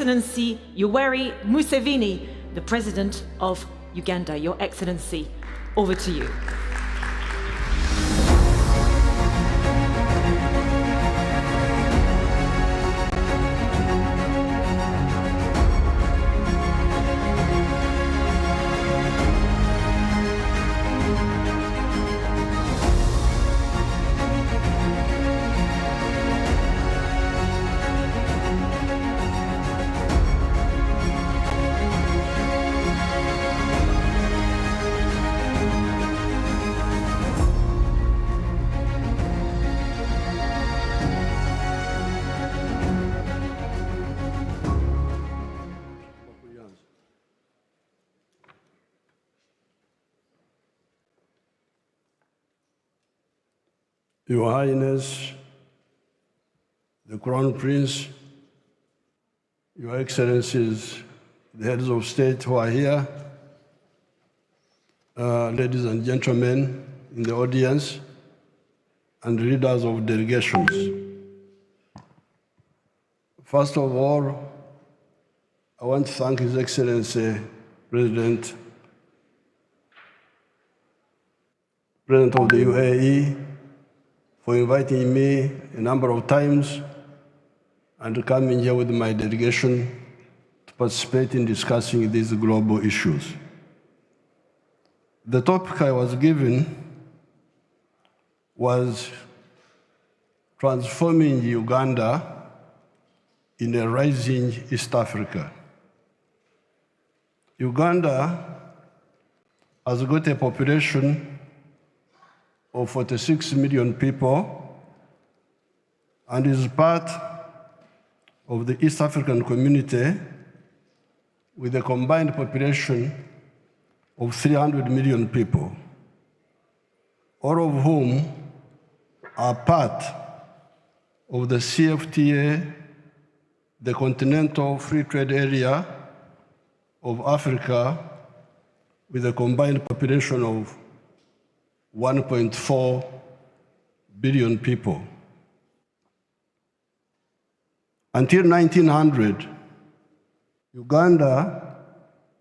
Excellency Yoweri Museveni, the President of Uganda. Your Excellency, over to you. Your Highness, the Crown Prince, Your Excellencies, the heads of state who are here, ladies and gentlemen in the audience, and leaders of delegations. First of all, I want to thank His Excellency, President of the UAE, for inviting me a number of times and coming here with my delegation to participate in discussing these global issues. The topic I was given was transforming Uganda in a rising East Africa. Uganda has got a population of 46 million people and is part of the East African community with a combined population of 300 million people, all of whom are part of the CFTA, the Continental Free Trade Area of Africa, with a combined population of 1.4 billion people. Until 1900, Uganda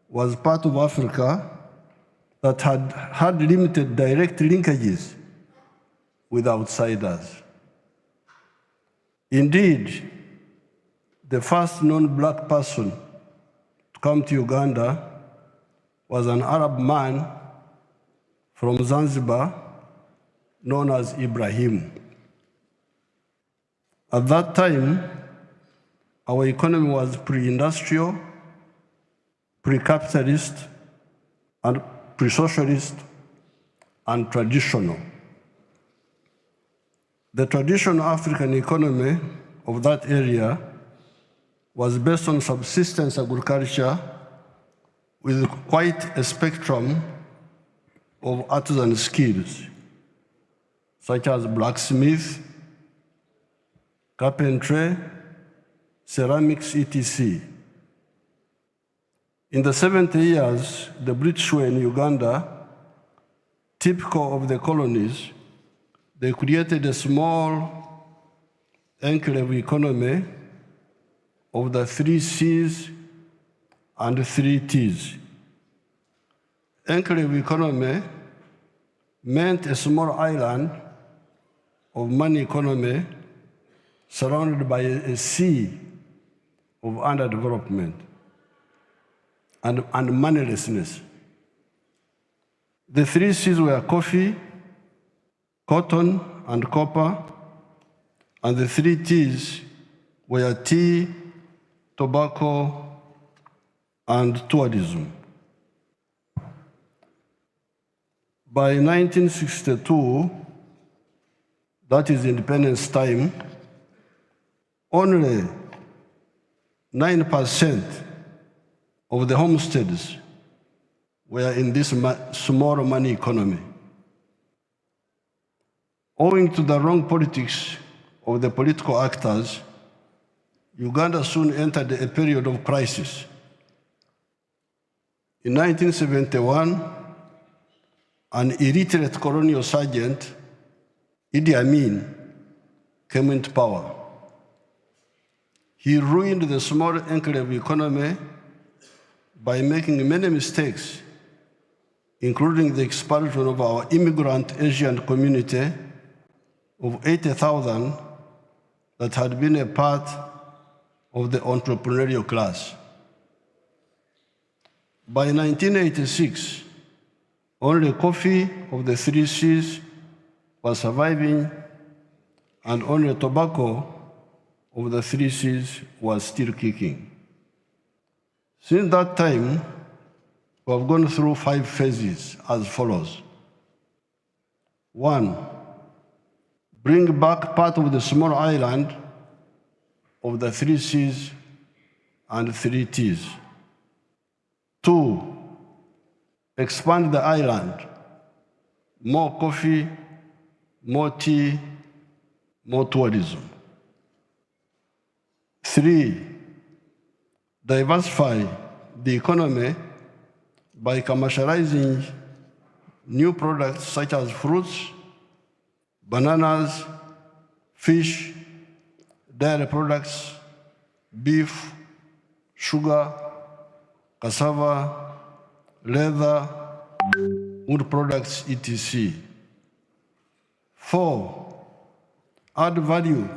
was part of Africa that had limited direct linkages with outsiders. Indeed, the first non-black person to come to Uganda was an Arab man from Zanzibar, known as Ibrahim. At that time, our economy was pre-industrial, pre-capitalist, and pre-socialist, and traditional. The traditional African economy of that area was based on subsistence agriculture with quite a spectrum of artisan skills, such as blacksmith, carpentry, ceramics, etc. In the 70 years the British were in Uganda, typical of the colonies, they created a small enclave economy of the 3 C's and 3 T's. Enclave economy meant a small island of money economy surrounded by a sea of underdevelopment and moneylessness. The 3 C's were coffee, cotton, and copper, and the 3 T's were tea, tobacco, and tourism. By 1962, that is independence time, only 9% of the homesteads were in this small money economy. Owing to the wrong politics of the political actors, Uganda soon entered a period of crisis. In 1971, an illiterate colonial sergeant, Idi Amin, came into power. He ruined the small enclave economy by making many mistakes, including the expulsion of our immigrant Asian community of 80,000 that had been a part of the entrepreneurial class. By 1986, only coffee of the 3 Cs was surviving, and only tobacco of the 3 Cs was still kicking. Since that time, we have gone through 5 phases as follows. 1, bring back part of the small island of the 3 Cs and 3 Ts. 2, expand the island, more coffee, more tea, more tourism. 3, diversify the economy by commercializing new products such as fruits, bananas, fish, dairy products, beef, sugar, cassava, leather, wood products, etc. 4, add value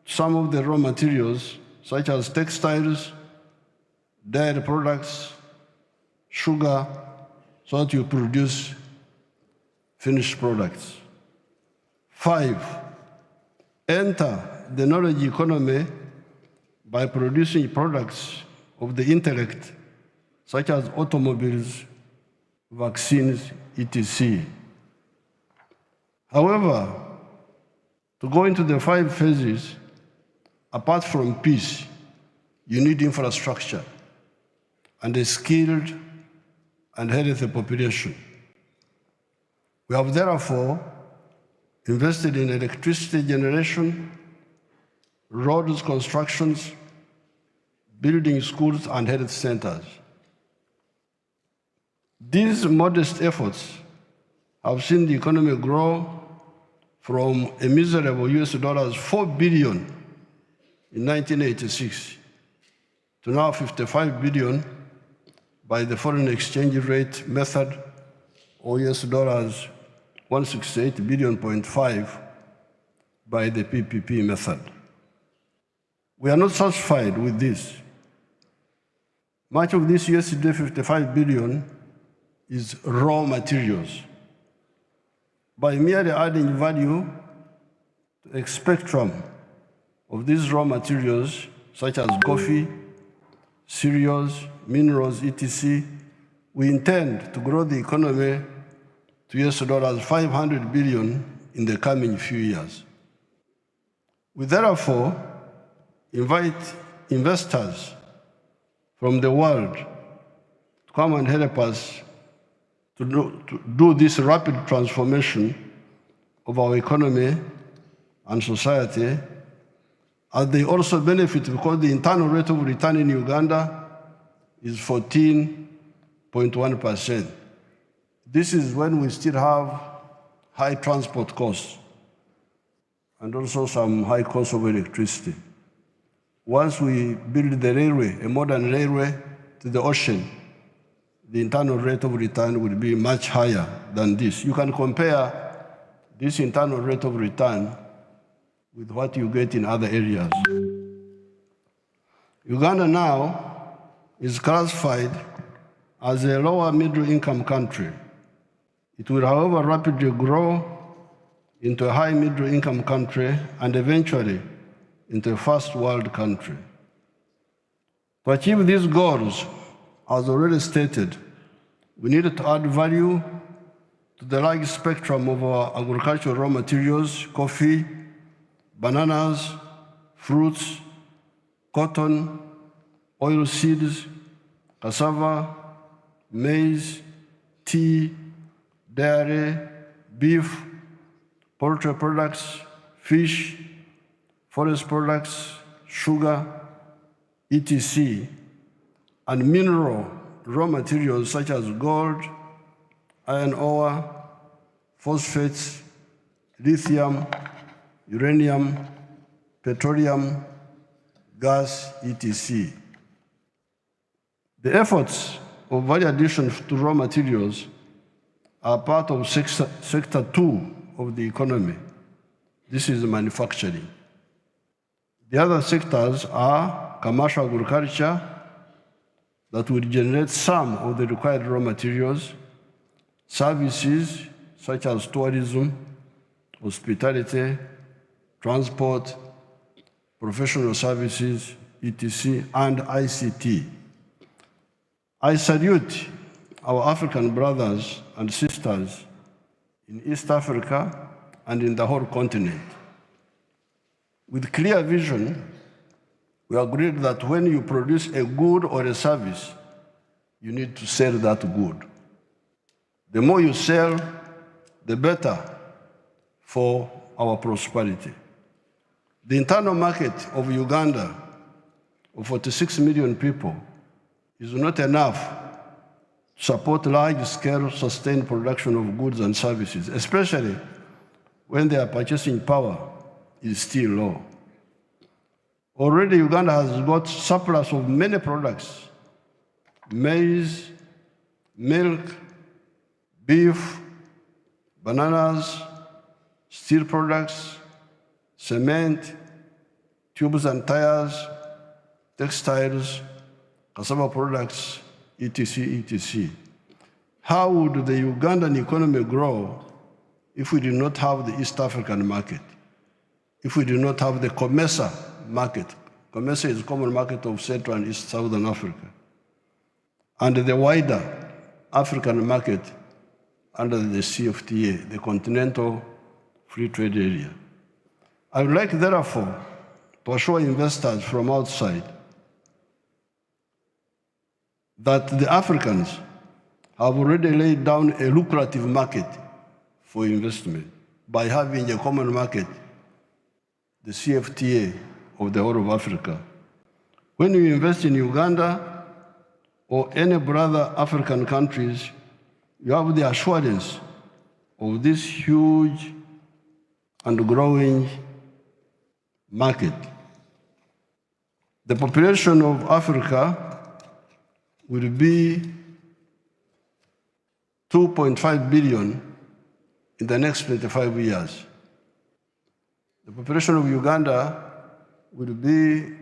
to some of the raw materials such as textiles, dairy products, sugar, so that you produce finished products. 5, enter the knowledge economy by producing products of the intellect, such as automobiles, vaccines, etc. However, to go into the 5 phases, apart from peace, you need infrastructure and a skilled and healthy population. We have therefore invested in electricity generation, roads constructions, building schools and health centers. These modest efforts have seen the economy grow from a miserable $4 billion in 1986 to now $55 billion by the foreign exchange rate method, or $168.5 billion by the PPP method. We are not satisfied with this. Much of this $55 billion is raw materials. By merely adding value to a spectrum of these raw materials, such as coffee, cereals, minerals, etc., we intend to grow the economy to $500 billion in the coming few years. We therefore invite investors from the world to come and help us to do this rapid transformation of our economy and society, as they also benefit because the internal rate of return in Uganda is 14.1%. This is when we still have high transport costs and also some high cost of electricity. Once we build the railway, a modern railway to the ocean, the internal rate of return will be much higher than this. You can compare this internal rate of return with what you get in other areas. Uganda now is classified as a lower middle income country. It will, however, rapidly grow into a high middle income country and eventually into a first world country. To achieve these goals, as already stated, we needed to add value to the large spectrum of our agricultural raw materials: coffee, bananas, fruits, cotton, oil seeds, cassava, maize, tea, dairy, beef, poultry products, fish, forest products, sugar, etc., and mineral raw materials such as gold, iron ore, phosphates, lithium, uranium, petroleum, gas, etc. The efforts of value addition to raw materials are part of sector 2 of the economy. This is manufacturing. The other sectors are commercial agriculture, that will generate some of the required raw materials, services such as tourism, hospitality, transport, professional services, etc., and ICT. I salute our African brothers and sisters in East Africa and in the whole continent. With clear vision, we agreed that when you produce a good or a service, you need to sell that good. The more you sell, the better for our prosperity. The internal market of Uganda, of 46 million people, is not enough to support large-scale sustained production of goods and services, especially when their purchasing power is still low. Already, Uganda has got surplus of many products: maize, milk, beef, bananas, steel products, cement, tubes and tires, textiles, cassava products, etc., etc. How would the Ugandan economy grow if we did not have the East African market? If we did not have the COMESA market? COMESA is the common market of Central and East Southern Africa, and the wider African market under the CFTA, the Continental Free Trade Area. I would like, therefore, to assure investors from outside that the Africans have already laid down a lucrative market for investment by having a common market, the CFTA of the whole of Africa. When you invest in Uganda or any brother African countries, you have the assurance of this huge and growing market. The population of Africa will be 2.5 billion in the next 25 years. The population of Uganda will be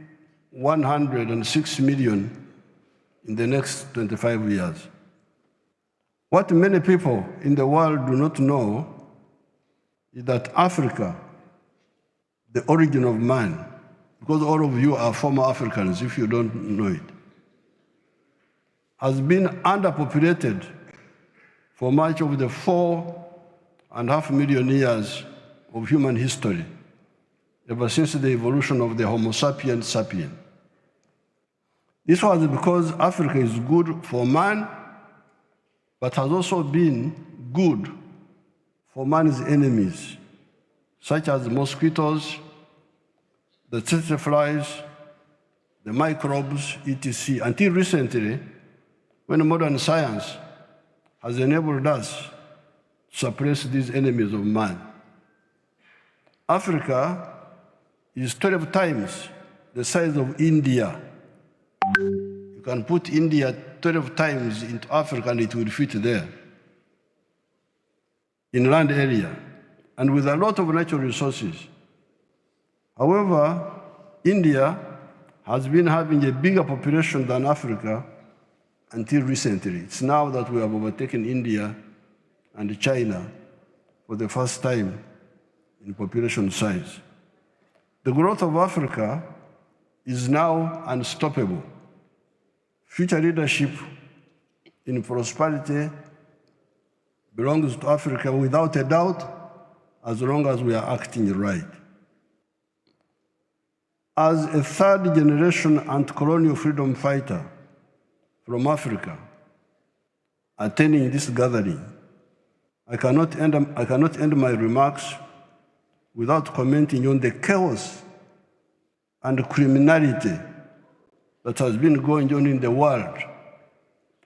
106 million in the next 25 years. What many people in the world do not know is that Africa, the origin of man, because all of you are former Africans if you don't know it, has been underpopulated for much of the 4.5 million years of human history, ever since the evolution of the Homo sapiens sapiens. This was because Africa is good for man, but has also been good for man's enemies, such as mosquitoes, the tsetse flies, the microbes, etc., until recently, when modern science has enabled us to suppress these enemies of man. Africa is 12 times the size of India. You can put India 12 times into Africa and it will fit there, in land area, and with a lot of natural resources. However, India has been having a bigger population than Africa until recently. It's now that we have overtaken India and China for the first time in population size. The growth of Africa is now unstoppable. Future leadership in prosperity belongs to Africa without a doubt, as long as we are acting right. As a third-generation anti-colonial freedom fighter from Africa attending this gathering, I cannot end my remarks without commenting on the chaos and criminality that has been going on in the world,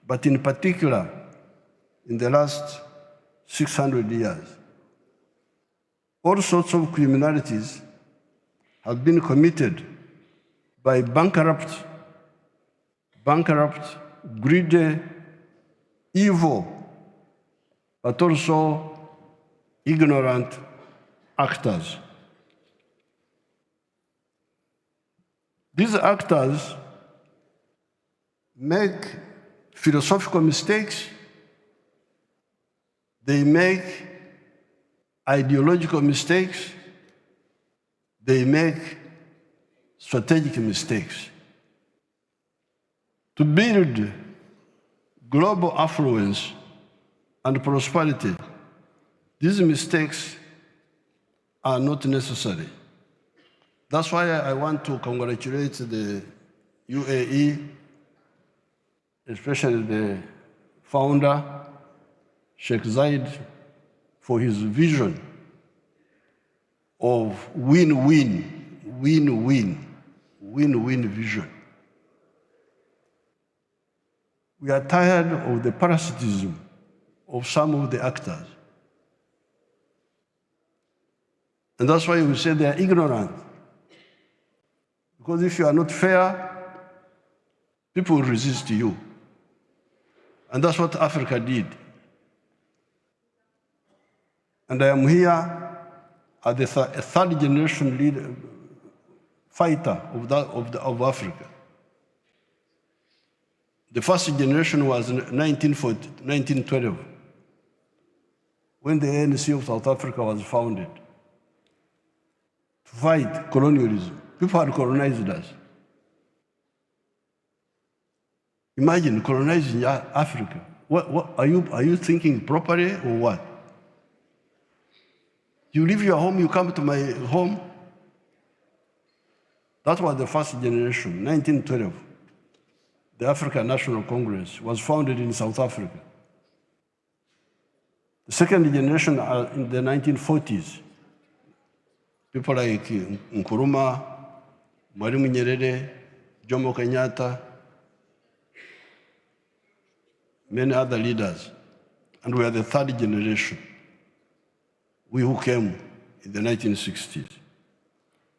but in particular in the last 600 years. All sorts of criminalities have been committed by bankrupt, greedy, evil, but also ignorant actors. These actors make philosophical mistakes, they make ideological mistakes, they make strategic mistakes. To build global affluence and prosperity, these mistakes are not necessary. That's why I want to congratulate the UAE, especially the founder, Sheikh Zayed, for his vision of win-win vision. We are tired of the parasitism of some of the actors. And that's why we say they are ignorant. Because if you are not fair, people will resist you. And that's what Africa did. And I am here as a third generation leader, fighter of Africa. The first generation was in 1912, when the ANC of South Africa was founded, to fight colonialism. People had colonized us. Imagine colonizing Africa. What are you thinking properly or what? You leave your home, you come to my home. That was the first generation, 1912. The African National Congress was founded in South Africa. The second generation are in the 1940s. People like Nkrumah, Mwalimu Nyerere, Jomo Kenyatta, many other leaders. And we are the third generation, we who came in the 1960s.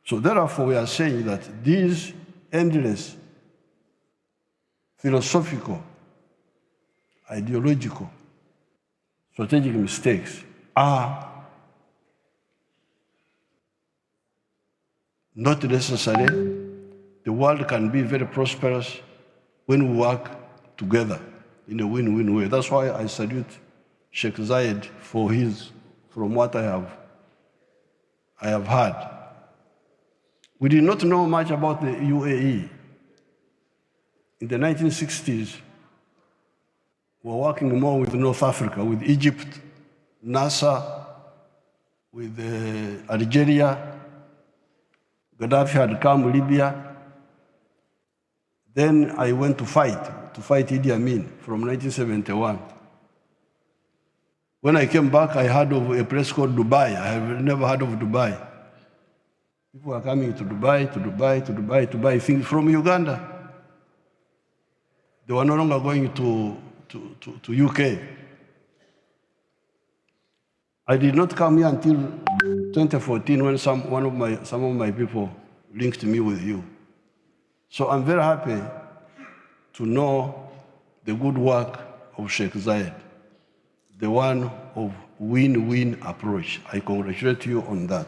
So therefore, we are saying that these endless philosophical, ideological, strategic mistakes are not necessary. The world can be very prosperous when we work together in a win-win way. That's why I salute Sheikh Zayed for from what I have heard. We did not know much about the UAE. In the 1960s, we were working more with North Africa, with Egypt, Nasser, with Algeria. Gaddafi had come, Libya. Then I went to fight Idi Amin from 1971. When I came back, I heard of a place called Dubai. I have never heard of Dubai. People are coming to Dubai to buy things from Uganda. They were no longer going to UK. I did not come here until 2014 when some of my people linked me with you. So I'm very happy to know the good work of Sheikh Zayed, the one of win-win approach. I congratulate you on that.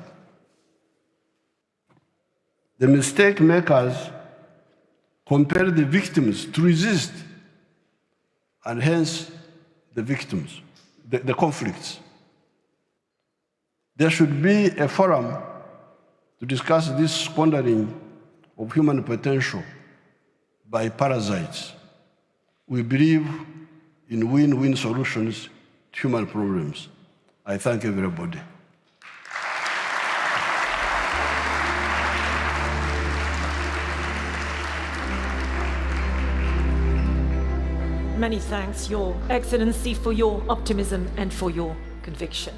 The mistake makers compare the victims to resist, and hence the victims, the conflicts. There should be a forum to discuss this squandering of human potential by parasites. We believe in win-win solutions to human problems. I thank everybody. Many thanks, Your Excellency, for your optimism and for your conviction.